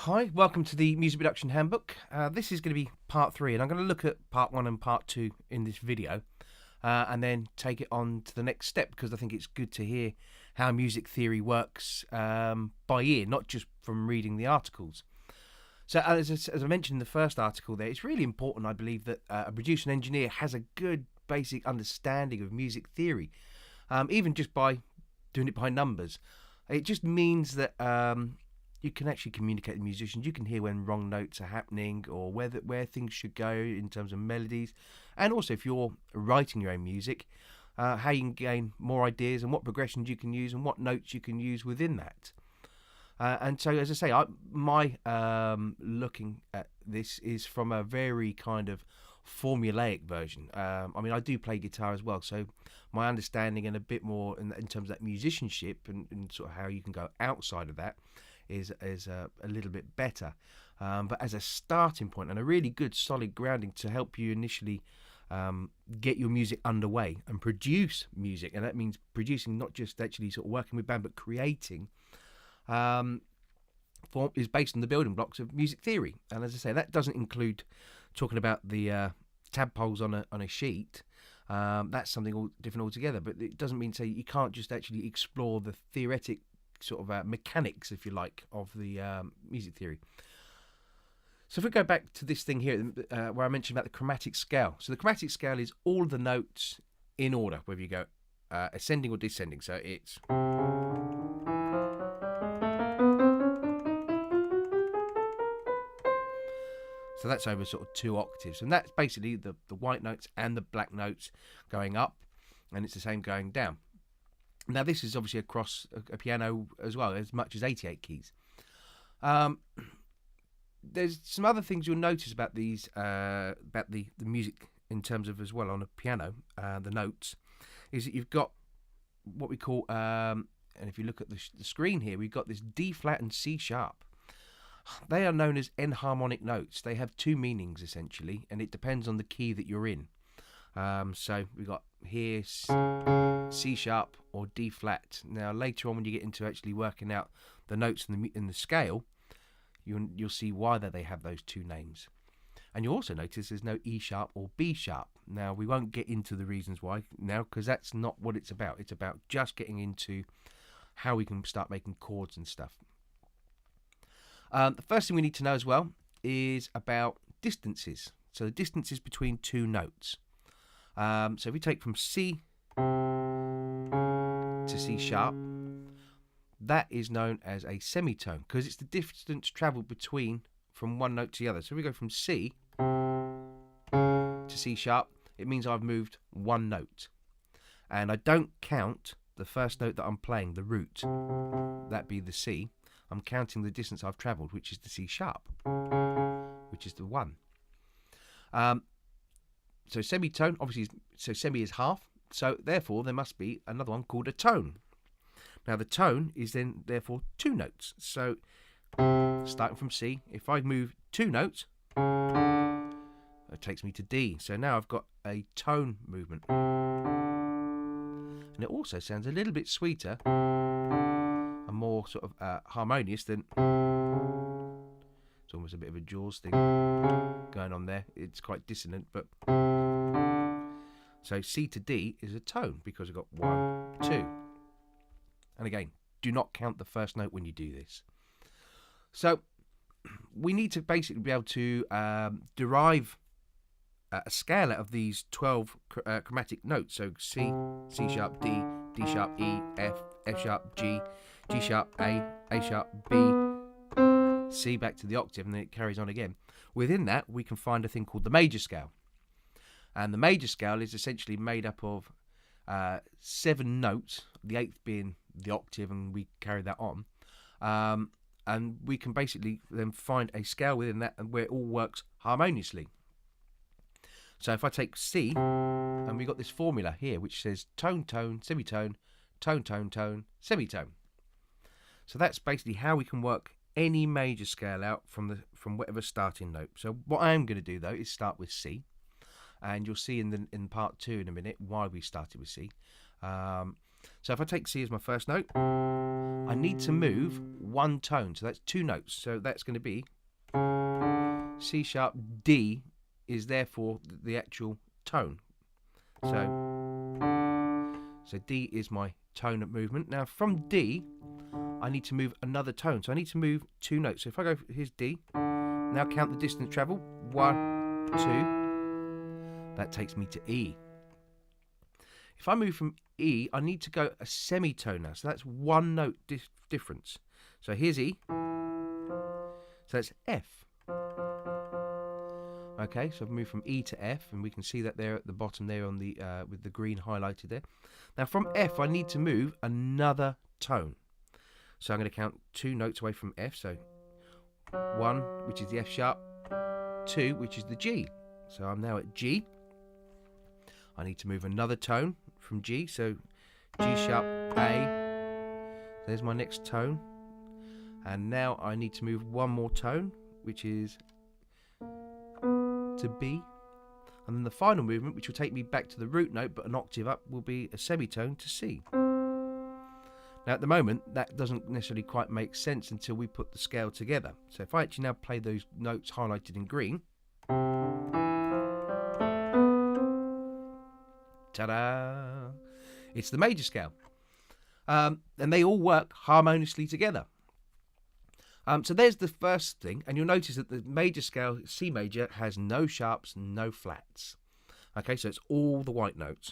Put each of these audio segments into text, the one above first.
Hi, welcome to the Music Production Handbook. This is going to be part 3, and I'm going to look at part 1 and part 2 in this video, and then take it on to the next step, because I think it's good to hear how music theory works by ear, not just from reading the articles. So as I mentioned in the first article there, it's really important, I believe, that a producer and engineer has a good basic understanding of music theory, even just by doing it by numbers. It just means that you can actually communicate with musicians. You can hear when wrong notes are happening, or where things should go in terms of melodies, and also if you're writing your own music, how you can gain more ideas and what progressions you can use and what notes you can use within that. And so, as I say, my looking at this is from a very kind of formulaic version. I mean, I do play guitar as well, so my understanding and a bit more in terms of that musicianship and sort of how you can go outside of that is a little bit better. But as a starting point and a really good solid grounding to help you initially get your music underway and produce music, and that means producing, not just actually sort of working with band, but creating, is based on the building blocks of music theory. And as I say, that doesn't include talking about the tadpoles on a sheet. That's something all different altogether, but it doesn't mean to say you can't just actually explore the theoretic sort of mechanics, if you like, of the music theory. So if we go back to this thing here where I mentioned about the chromatic scale. So the chromatic scale is all the notes in order, whether you go ascending or descending. So it's so that's over sort of 2 octaves, and that's basically the white notes and the black notes going up, and it's the same going down. Now this is obviously across a piano as well, as much as 88 keys. There's some other things you'll notice about these, about the music in terms of as well on a piano, the notes, is that you've got what we call, and if you look at the screen here, we've got this D flat and C sharp. They are known as enharmonic notes. They have 2 meanings essentially, and it depends on the key that you're in. So we've got here C sharp or D flat. Now later on, when you get into actually working out the notes in the scale, you'll see why they have those 2 names. And you'll also notice there's no E sharp or B sharp. Now we won't get into the reasons why now, because that's not what it's about. It's about just getting into how we can start making chords and stuff. The first thing we need to know as well is about distances. So the distances between 2 notes. So if we take from C to C sharp, that is known as a semitone, because it's the distance travelled from one note to the other. So if we go from C to C sharp, it means I've moved 1 note. And I don't count the first note that I'm playing, the root, that be the C. I'm counting the distance I've travelled, which is the C sharp, which is the 1. So semitone, obviously, so semi is half, so therefore there must be another one called a tone. Now the tone is then therefore 2 notes. So starting from C, if I move 2 notes, it takes me to D. So now I've got a tone movement. And it also sounds a little bit sweeter and more sort of harmonious than... It's almost a bit of a Jaws thing going on there. It's quite dissonant, but... So C to D is a tone, because I've got 1, 2. And again, do not count the first note when you do this. So we need to basically be able to derive a scale out of these 12 chromatic notes. So C, C sharp, D, D sharp, E, F, F sharp, G, G sharp, A sharp, B, C back to the octave, and then it carries on again. Within that, we can find a thing called the major scale. And the major scale is essentially made up of 7 notes, the 8th being the octave, and we carry that on. And we can basically then find a scale within that where it all works harmoniously. So if I take C, and we've got this formula here which says tone, tone, semitone, tone, tone, tone, semitone. So that's basically how we can work any major scale out from whatever starting note. So what I am going to do though is start with C, and you'll see in part 2 in a minute why we started with C. So if I take C as my first note, I need to move one tone, so that's 2 notes. So that's going to be C sharp, D is therefore the actual tone. So D is my tone of movement. Now from D, I need to move another tone. So I need to move 2 notes. So if I go, here's D. Now count the distance travel. 1, 2. That takes me to E. If I move from E, I need to go a semitone now. So that's 1 note difference. So here's E. So that's F. Okay, so I've moved from E to F, and we can see that there at the bottom there on the with the green highlighted there. Now from F, I need to move another tone. So I'm going to count 2 notes away from F. So 1, which is the F sharp, 2, which is the G. So I'm now at G. I need to move another tone from G. So G sharp, A. There's my next tone. And now I need to move one more tone, which is to B, and then the final movement, which will take me back to the root note but an octave up, will be a semitone to C. Now at the moment that doesn't necessarily quite make sense until we put the scale together. So if I actually now play those notes highlighted in green, ta-da, it's the major scale, and they all work harmoniously together. So there's the first thing, and you'll notice that the major scale, C major, has no sharps, no flats. Okay, so it's all the white notes.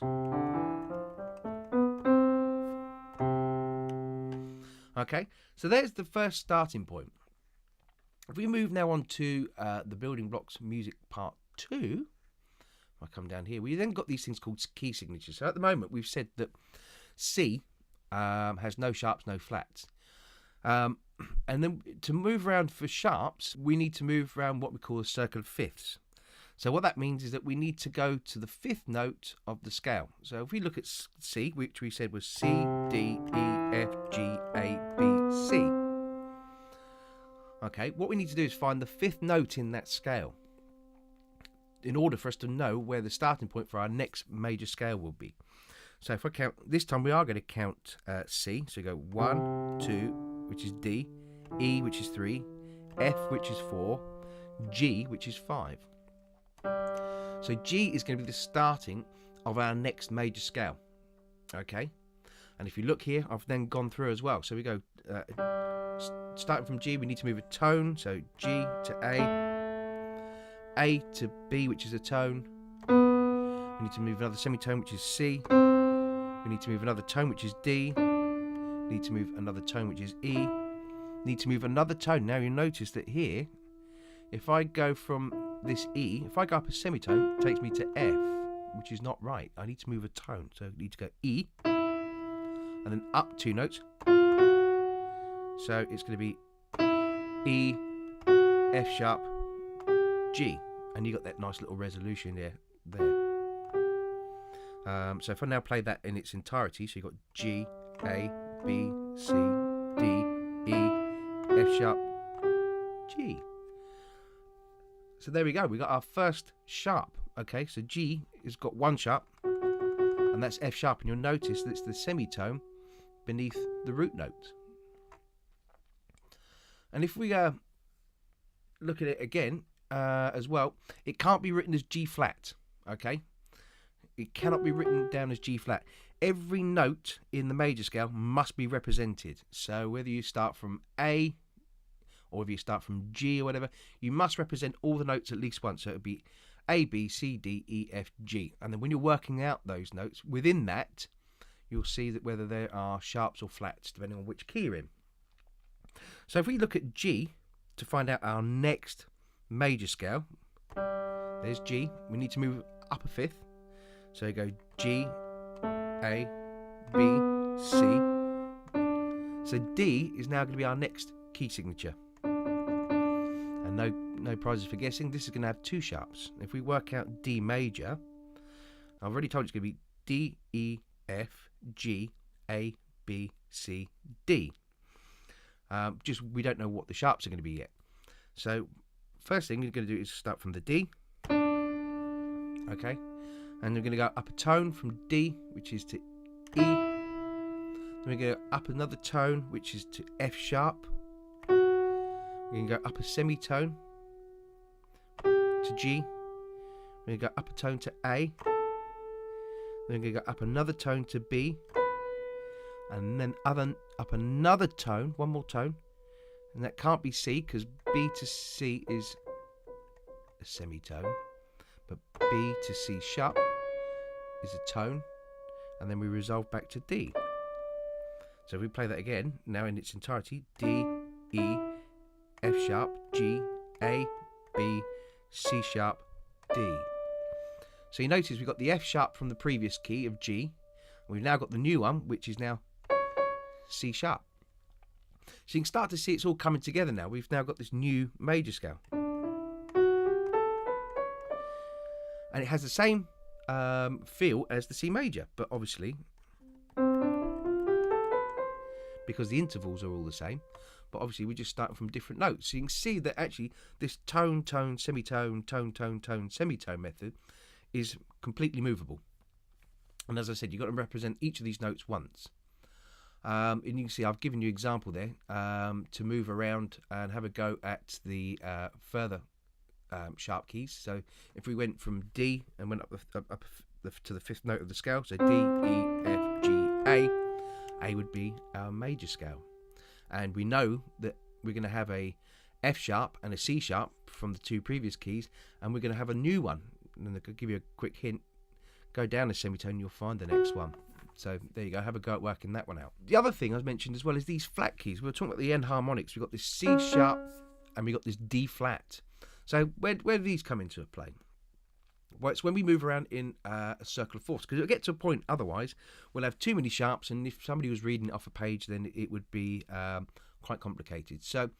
Okay, so there's the first starting point. If we move now on to the building blocks music part 2, if I come down here, we then got these things called key signatures. So at the moment, we've said that C has no sharps, no flats. And then to move around for sharps, we need to move around what we call a circle of fifths. So what that means is that we need to go to the 5th note of the scale. So if we look at C, which we said was C, D, E, F, G, A, B, C. Okay, what we need to do is find the 5th note in that scale in order for us to know where the starting point for our next major scale will be. So if I count, this time we are going to count C. So we go 1, 2, which is D, E, which is 3, F, which is 4, G, which is 5. So G is going to be the starting of our next major scale. Okay, and if you look here, I've then gone through as well. So we go starting from G, we need to move a tone. So G to A to B, which is a tone. We need to move another semitone, which is C. We need to move another tone, which is D. Need to move another tone, which is E. Need to move another tone. Now you'll notice that here, if I go from this E, if I go up a semitone, it takes me to F, which is not right. I need to move a tone. So I need to go E, and then up 2 notes. So it's going to be E, F sharp, G. And you got that nice little resolution there. So if I now play that in its entirety, so you've got G, A, B, C, D, E, F sharp, G. So there we go. We got our first sharp. Okay, so G has got 1 sharp, and that's F sharp. And you'll notice that it's the semitone beneath the root note. And if we look at it again as well, it can't be written as G flat. Okay, it cannot be written down as G flat. Every note in the major scale must be represented. So whether you start from A or if you start from G or whatever, you must represent all the notes at least once. So it would be A, B, C, D, E, F, G. And then when you're working out those notes, within that, you'll see that whether there are sharps or flats, depending on which key you're in. So if we look at G to find out our next major scale, there's G. We need to move up a 5th. So you go G, A, B, C. So D is now going to be our next key signature. And no prizes for guessing. This is going to have 2 sharps. If we work out D major, I've already told you it's going to be D, E, F, G, A, B, C, D. Just we don't know what the sharps are going to be yet. So first thing you're going to do is start from the D. Okay. And we're going to go up a tone from D, which is to E. Then we go up another tone, which is to F sharp. We can go up a semitone to G. We're going to go up a tone to A. Then we're going to go up another tone to B. And then up another tone, one more tone. And that can't be C because B to C is a semitone. But B to C sharp is a tone. And then we resolve back to D. So if we play that again, now in its entirety, D, E, F sharp, G, A, B, C sharp, D. So you notice we've got the F sharp from the previous key of G. We've now got the new one, which is now C sharp. So you can start to see it's all coming together now. We've now got this new major scale. And it has the same feel as the C major, but obviously, because the intervals are all the same, but obviously we're just starting from different notes. So you can see that actually this tone, tone, semitone, tone, tone, tone, semitone method is completely movable. And as I said, you've got to represent each of these notes once. And you can see I've given you an example there to move around and have a go at the further sharp keys. So if we went from D and went up to the fifth note of the scale, so D, E, F, G, A would be our major scale. And we know that we're going to have a F sharp and a C sharp from the two previous keys, and we're going to have a new one. And I'll give you a quick hint. Go down a semitone, you'll find the next one. So there you go, have a go at working that one out. The other thing I mentioned as well is these flat keys. We were talking about the enharmonics. We've got this C sharp and we've got this D flat. So where do these come into play? Well, it's when we move around in a circle of fourths, because it'll get to a point otherwise we'll have too many sharps, and if somebody was reading it off a page, then it would be quite complicated. So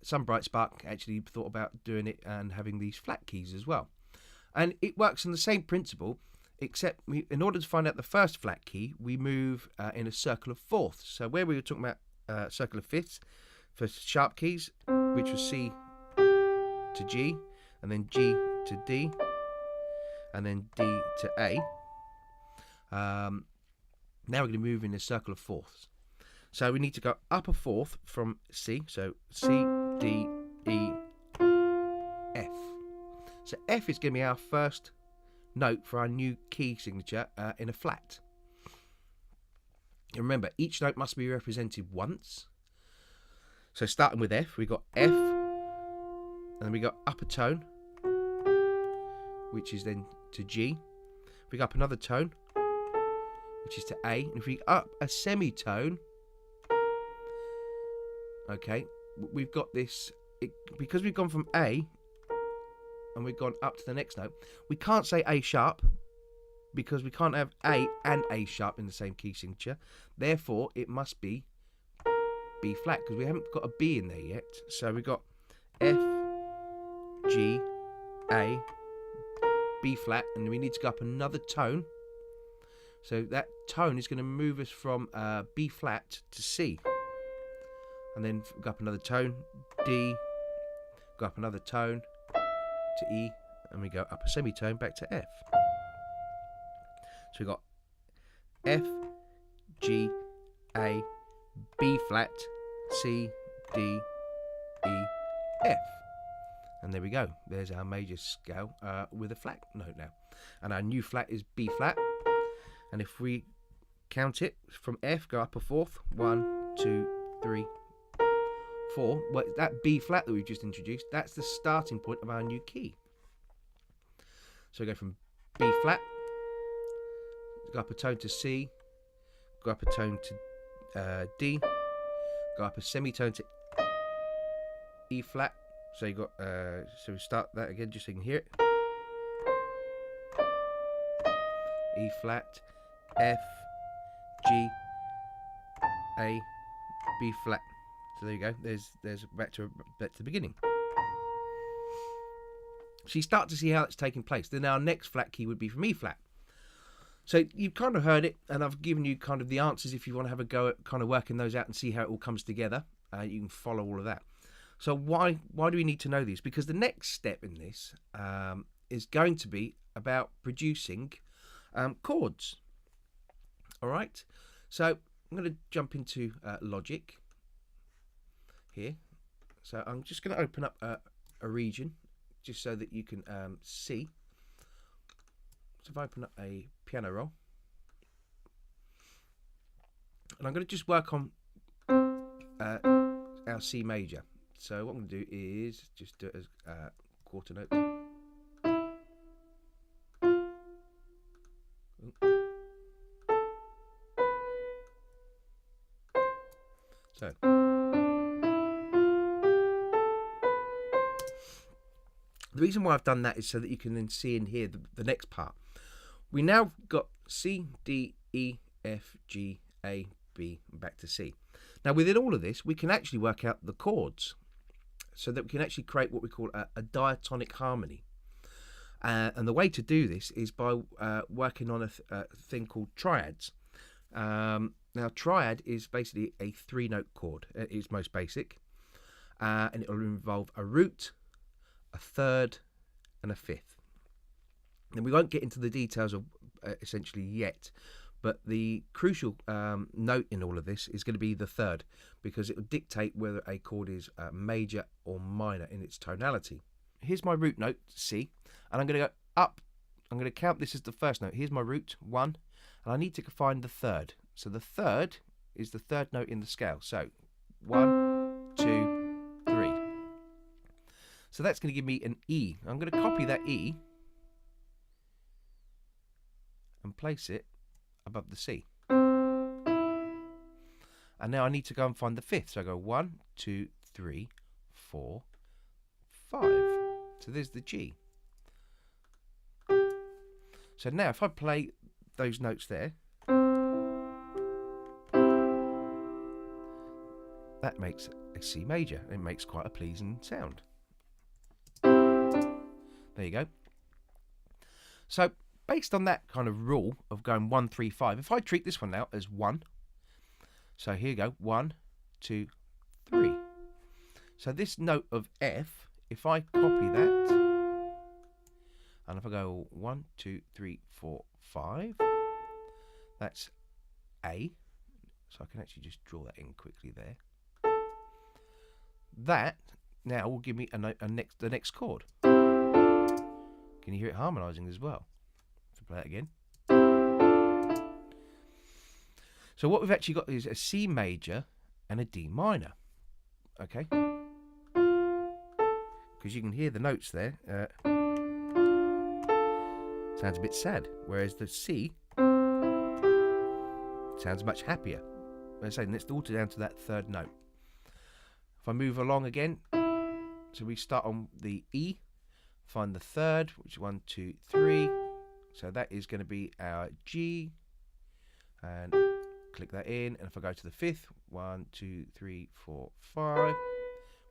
some bright spark actually thought about doing it and having these flat keys as well. And it works on the same principle, except in order to find out the first flat key, we move in a circle of fourths. So where we were talking about circle of fifths for sharp keys, which was C to G, and then G to D, and then D to A. Now we're going to move in a circle of fourths. So we need to go up a fourth from C. So C, D, E, F. So F is going to be our first note for our new key signature in a flat. And remember, each note must be represented once. So starting with F, we got F, and then we got up a tone, which is then to G. We got up another tone, which is to A. And if we up a semitone, okay, we've got this, because we've gone from A and we've gone up to the next note, we can't say A sharp because we can't have A and A sharp in the same key signature. Therefore, it must be B flat because we haven't got a B in there yet. So we've got F, G, A, B flat, and we need to go up another tone. So that tone is going to move us from B flat to C. And then go up another tone, D, go up another tone to E, and we go up a semitone back to F. So we've got F, G, A, B flat, C, D, E, F. And there we go. There's our major scale with a flat note now. And our new flat is B flat. And if we count it from F, go up a fourth. 1, 2, 3, 4. Well, that B flat that we've just introduced, that's the starting point of our new key. So we go from B flat, go up a tone to C, go up a tone to D, go up a semitone to E flat. So you got so we start that again just so you can hear it. E flat, F, G, A, B flat. So there you go. There's back to the beginning. So you start to see how it's taking place. Then our next flat key would be from E flat. So you've kind of heard it, and I've given you kind of the answers if you want to have a go at kind of working those out and see how it all comes together. You can follow all of that. So why do we need to know these? Because the next step in this is going to be about producing chords. All right. So I'm going to jump into Logic here. So I'm just going to open up a region just so that you can see. So if I open up a piano roll, and I'm going to just work on our C major. So what I'm going to do is just do it as quarter note. So the reason why I've done that is so that you can then see and hear the next part. We now got C, D, E, F, G, A, B, and back to C. Now within all of this, we can actually work out the chords so that we can actually create what we call a diatonic harmony. And the way to do this is by working on a thing called triads. Now triad is basically a 3-note chord. It's most basic. And it will involve a root, a third, and a fifth. And we won't get into the details of essentially yet, but the crucial note in all of this is going to be the third, because it will dictate whether a chord is major or minor in its tonality. Here's my root note, C, and I'm going to go up. I'm going to count this as the first note. Here's my root, 1, and I need to find the third. So the third is the third note in the scale. So 1, 2, 3. So that's going to give me an E. I'm going to copy that E and place it above the C. And now I need to go and find the fifth. So I go 1, 2, 3, 4, 5. So there's the G. So now if I play those notes there, that makes a C major. It makes quite a pleasing sound. There you go. So based on that kind of rule of going 1, 3, 5, if I treat this one out as 1, so here you go, 1, 2, 3. So this note of F, if I copy that, and if I go 1, 2, 3, 4, 5, that's A. So I can actually just draw that in quickly there. That now will give me the next chord. Can you hear it harmonizing as well? If I play it again. So what we've actually got is a C major and a D minor. Okay? Because you can hear the notes there. Sounds a bit sad. Whereas the C sounds much happier. As I say, it's all down to that third note. If I move along again, so we start on the E, find the third, which is 1, 2, 3. So that is going to be our G, and click that in. And if I go to the fifth, 1, 2, 3, 4, 5,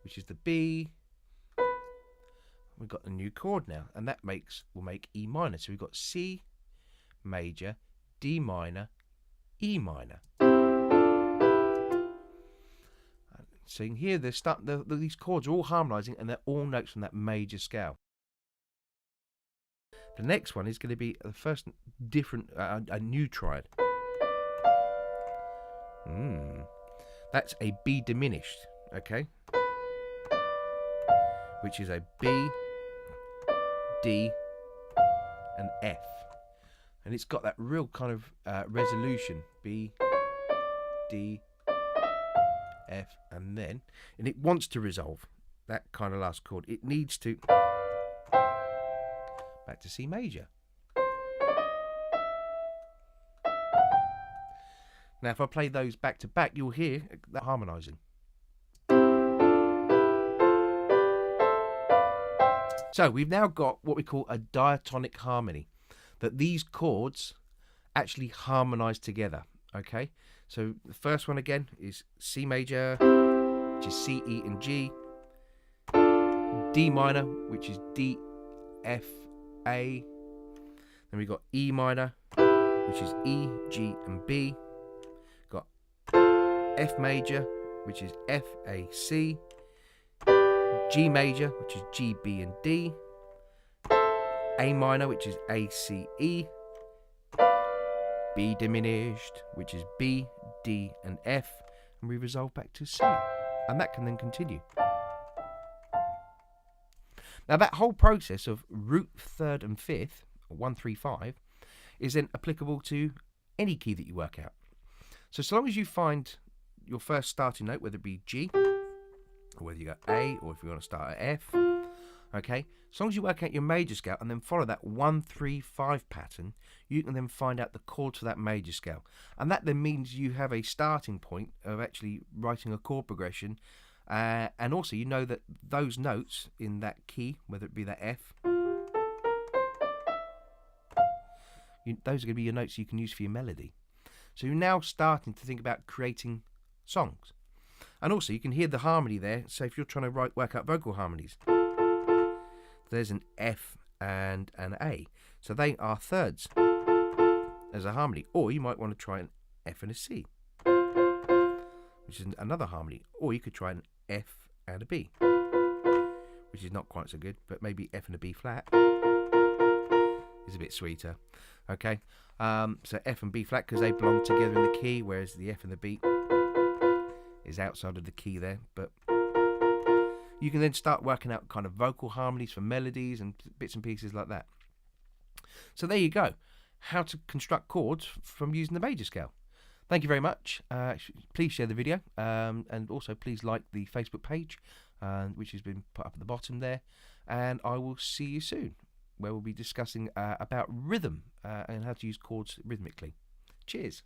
which is the B, we've got a new chord now, and that will make E minor. So we've got C major, D minor, E minor. So you can hear these chords are all harmonizing, and they're all notes from that major scale. The next one is going to be the first different, a new triad. That's a B diminished, okay? Which is a B, D, and F. And it's got that real kind of resolution. B, D, F, and it wants to resolve that kind of last chord. It needs to back to C major. Now if I play those back to back, you'll hear that harmonizing. So we've now got what we call a diatonic harmony, that these chords actually harmonize together. Okay, so the first one again is C major, which is C, E, and G. D minor, which is D, F, A. Then we've got E minor, which is E, G, and B. Got F major, which is F, A, C. G major, which is G, B, and D. A minor, which is A, C, E. B diminished, which is B, D, and F, and we resolve back to C, and that can then continue. Now that whole process of root, third and fifth, or 1, 3, 5, is then applicable to any key that you work out. So long as you find your first starting note, whether it be G, or whether you go A, or if you want to start at F, okay, as long as you work out your major scale and then follow that 1, 3, 5 pattern, you can then find out the chords for that major scale. And that then means you have a starting point of actually writing a chord progression. And also you know that those notes in that key, whether it be that F, those are going to be your notes you can use for your melody. So you're now starting to think about creating songs. And also you can hear the harmony there. So if you're trying to work out vocal harmonies, there's an F and an A. So they are thirds as a harmony. Or you might want to try an F and a C, which is another harmony. Or you could try an F and a B, which is not quite so good, but maybe F and a B flat is a bit sweeter. Okay, so F and B flat because they belong together in the key, whereas the F and the B is outside of the key there. But you can then start working out kind of vocal harmonies for melodies and bits and pieces like that. So there you go, how to construct chords from using the major scale. Thank you very much. Please share the video, and also please like the Facebook page, which has been put up at the bottom there. And I will see you soon, where we'll be discussing about rhythm and how to use chords rhythmically. Cheers.